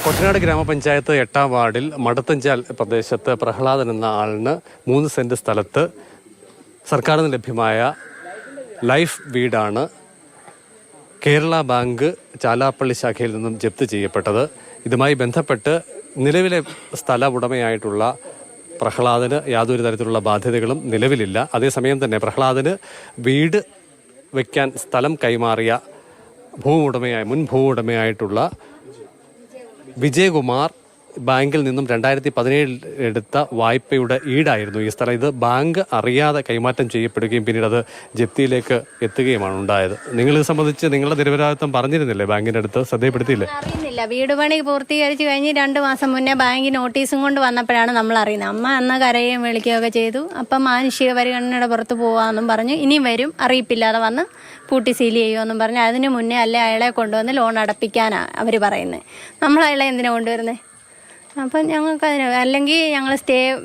കൊറ്റനാട് ഗ്രാമപഞ്ചായത്ത് 8-ാം വാർഡിൽ മടത്തഞ്ചാൽ പ്രദേശത്ത് പ്രഹ്ലാദൻ എന്ന ആളിന് 3 സെന്റ് സ്ഥലത്ത് സർക്കാരിന് ലഭ്യമായ ലൈഫ് വീടാണ് കേരള ബാങ്ക് ചാലാപ്പള്ളി ശാഖയിൽ നിന്നും ജപ്തി ചെയ്യപ്പെട്ടത്. ഇതുമായി ബന്ധപ്പെട്ട് നിലവിലെ സ്ഥല ഉടമയായിട്ടുള്ള പ്രഹ്ലാദന് യാതൊരു തരത്തിലുള്ള ബാധ്യതകളും നിലവിലില്ല. അതേസമയം തന്നെ പ്രഹ്ലാദന് വീട് വയ്ക്കാൻ സ്ഥലം കൈമാറിയ മുൻ ഭൂവുടമയായിട്ടുള്ള വിജയകുമാർ ബാങ്കിൽ നിന്നും 2017 എടുത്ത വായ്പയുടെ ഈടായിരുന്നു ഈ സ്ഥലം. ഇത് ബാങ്ക് അറിയാതെ കൈമാറ്റം ചെയ്യപ്പെടുകയും പിന്നീട് അത് ജപ്തിയിലേക്ക് എത്തുകയുമാണ് ഉണ്ടായത്. നിങ്ങളിത് സംബന്ധിച്ച് നിങ്ങളുടെ നിരപരാധിത്വം പറഞ്ഞിരുന്നില്ലേ? ബാങ്കിന്റെ അടുത്ത് ശ്രദ്ധയപ്പെടുത്തിയില്ലേ? അറിയുന്നില്ല. വീട് പണി പൂർത്തീകരിച്ച് കഴിഞ്ഞ് 2 മാസം മുന്നേ ബാങ്ക് നോട്ടീസും കൊണ്ട് വന്നപ്പോഴാണ് നമ്മൾ അറിയുന്നത്. അമ്മ അന്ന് കരയുകയും വിളിക്കുകയൊക്കെ ചെയ്തു. അപ്പം മാനുഷിക പരിഗണനയുടെ പുറത്ത് പോകാമെന്നും പറഞ്ഞു. ഇനിയും വരും, അറിയിപ്പില്ലാതെ വന്ന് പൂട്ടി സീൽ ചെയ്യുമെന്നും പറഞ്ഞു. അതിന് മുന്നേ അല്ലെ അയാളെ കൊണ്ടുവന്ന് ലോൺ അടപ്പിക്കാനാണ് അവർ പറയുന്നത്. നമ്മൾ അയാളെ എന്തിനാ കൊണ്ടുവരുന്നത്? അപ്പം ഞങ്ങൾക്ക് അതിന് അല്ലെങ്കിൽ ഞങ്ങൾ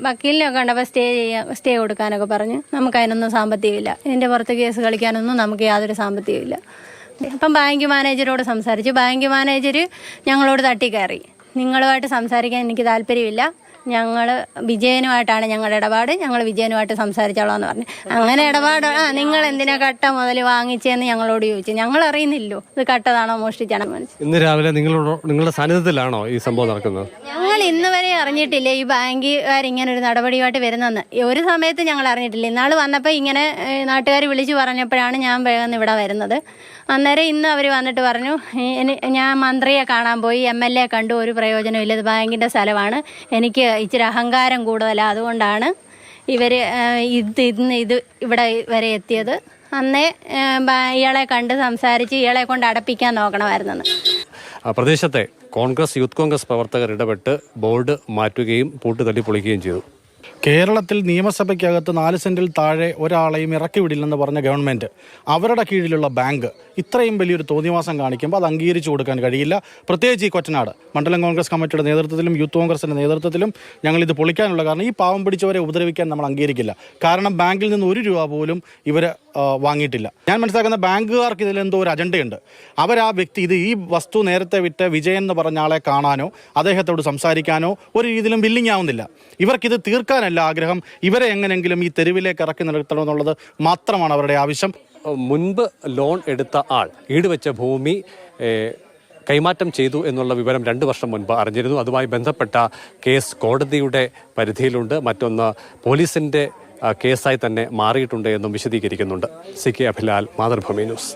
വക്കീലിനൊക്കെ കണ്ടപ്പോൾ സ്റ്റേ കൊടുക്കാനൊക്കെ പറഞ്ഞു. നമുക്ക് അതിനൊന്നും സാമ്പത്തികമില്ല. ഇതിൻ്റെ പുറത്ത് കേസ് കളിക്കാനൊന്നും നമുക്ക് യാതൊരു സാമ്പത്തികമില്ല. അപ്പം ബാങ്ക് മാനേജരോട് സംസാരിച്ചു. ബാങ്ക് മാനേജർ ഞങ്ങളോട് തട്ടിക്കയറി. നിങ്ങളുമായിട്ട് സംസാരിക്കാൻ എനിക്ക് താല്പര്യമില്ല, ഞങ്ങൾ വിജയനുമായിട്ടാണ് ഞങ്ങളുടെ ഇടപാട്, ഞങ്ങൾ വിജയനുമായിട്ട് സംസാരിച്ചോളാം എന്ന് പറഞ്ഞു. അങ്ങനെ ഇടപാട് നിങ്ങൾ എന്തിനാ കട്ട മുതൽ വാങ്ങിച്ചതെന്ന് ഞങ്ങളോട് ചോദിച്ചു. ഞങ്ങൾ അറിയുന്നില്ലോ ഇത് കട്ടതാണോ മോഷ്ടിച്ചാണോ മനസ്സിൽ. ഇന്ന് രാവിലെ നിങ്ങളുടെ സാന്നിധ്യത്തിലാണോ ഈ സംഭവം നടക്കുന്നത്? ഞങ്ങൾ ഇന്ന് വരെ അറിഞ്ഞിട്ടില്ല ഈ ബാങ്കുകാർ ഇങ്ങനെ ഒരു നടപടിയുമായിട്ട് വരുന്നെന്ന്. ഒരു സമയത്ത് ഞങ്ങൾ അറിഞ്ഞിട്ടില്ല. ഇന്നാൾ വന്നപ്പോൾ ഇങ്ങനെ നാട്ടുകാർ വിളിച്ചു പറഞ്ഞപ്പോഴാണ് ഞാൻ വേഗം ഇവിടെ വരുന്നത്. അന്നേരം ഇന്ന് അവർ വന്നിട്ട് പറഞ്ഞു, ഞാൻ മന്ത്രിയെ കാണാൻ പോയി, MLA കണ്ടു, ഒരു പ്രയോജനമില്ല, ഇത് ബാങ്കിൻ്റെ സ്ഥലമാണ്, എനിക്ക് ഇച്ചിരി അഹങ്കാരം കൂടുതലാണ്, അതുകൊണ്ടാണ് ഇവർ ഇത് ഇവിടെ വരെ എത്തിയത്. അന്നേ ഇയാളെ കണ്ട് സംസാരിച്ച് ഇയാളെ കൊണ്ട് അടപ്പിക്കാൻ നോക്കണമായിരുന്നെന്ന്. പ്രദേശത്തെ യൂത്ത് കോൺഗ്രസ് പ്രവർത്തകർ ഇടപെട്ട് ബോർഡ് മാറ്റുകയും പൂട്ട് തല്ലി പൊളിക്കുകയും ചെയ്തു. കേരളത്തിൽ നിയമസഭയ്ക്കകത്ത് 4 സെന്റിൽ താഴെ ഒരാളെയും ഇറക്കി വിടില്ലെന്ന് പറഞ്ഞ ഗവൺമെൻറ് അവരുടെ കീഴിലുള്ള ബാങ്ക് ഇത്രയും വലിയൊരു തോന്നിവാസം കാണിക്കുമ്പോൾ അത് അംഗീകരിച്ചു കൊടുക്കാൻ കഴിയില്ല. പ്രത്യേകിച്ച് ഈ കൊറ്റനാട് മണ്ഡലം കോൺഗ്രസ് കമ്മിറ്റിയുടെ നേതൃത്വത്തിലും യൂത്ത് കോൺഗ്രസിൻ്റെ നേതൃത്വത്തിലും ഞങ്ങളിത് പൊളിക്കാനുള്ള കാരണം ഈ പാവം പിടിച്ചവരെ ഉപദ്രവിക്കാൻ നമ്മൾ അംഗീകരിക്കില്ല. കാരണം ബാങ്കിൽ നിന്ന് 1 രൂപ പോലും ഇവർ വാങ്ങിയിട്ടില്ല. ഞാൻ മനസ്സിലാക്കുന്ന ബാങ്കുകാർക്ക് ഇതിലെന്തോ ഒരു അജണ്ടയുണ്ട്. ആ വ്യക്തി ഈ വസ്തു നേരത്തെ വിറ്റ് വിജയൻ എന്ന് പറഞ്ഞ ആളെ കാണാനോ അദ്ദേഹത്തോട് സംസാരിക്കാനോ ഒരു രീതിയിലും വില്ലിങ് ആവുന്നില്ല. ഇവർക്കിത് തീർക്കാനല്ല ആഗ്രഹം, ഇവരെ എങ്ങനെങ്കിലും ഈ തെരുവിലേക്ക് ഇറക്കി നിർത്തണമെന്നുള്ളത് മാത്രമാണ് അവരുടെ ആവശ്യം. മുൻപ് ലോൺ എടുത്ത ആൾ ഈടുവെച്ച ഭൂമി കൈമാറ്റം ചെയ്തു എന്നുള്ള വിവരം 2 വർഷം മുൻപ് അറിഞ്ഞിരുന്നു. അതുമായി ബന്ധപ്പെട്ട കേസ് കോടതിയുടെ പരിധിയിലുണ്ട്. മറ്റൊന്ന് പോലീസിന്റെ കേസായി തന്നെ മാറിയിട്ടുണ്ട് എന്നും വിശദീകരിക്കുന്നുണ്ട്. CK Abhilal, Mathrubhumi news.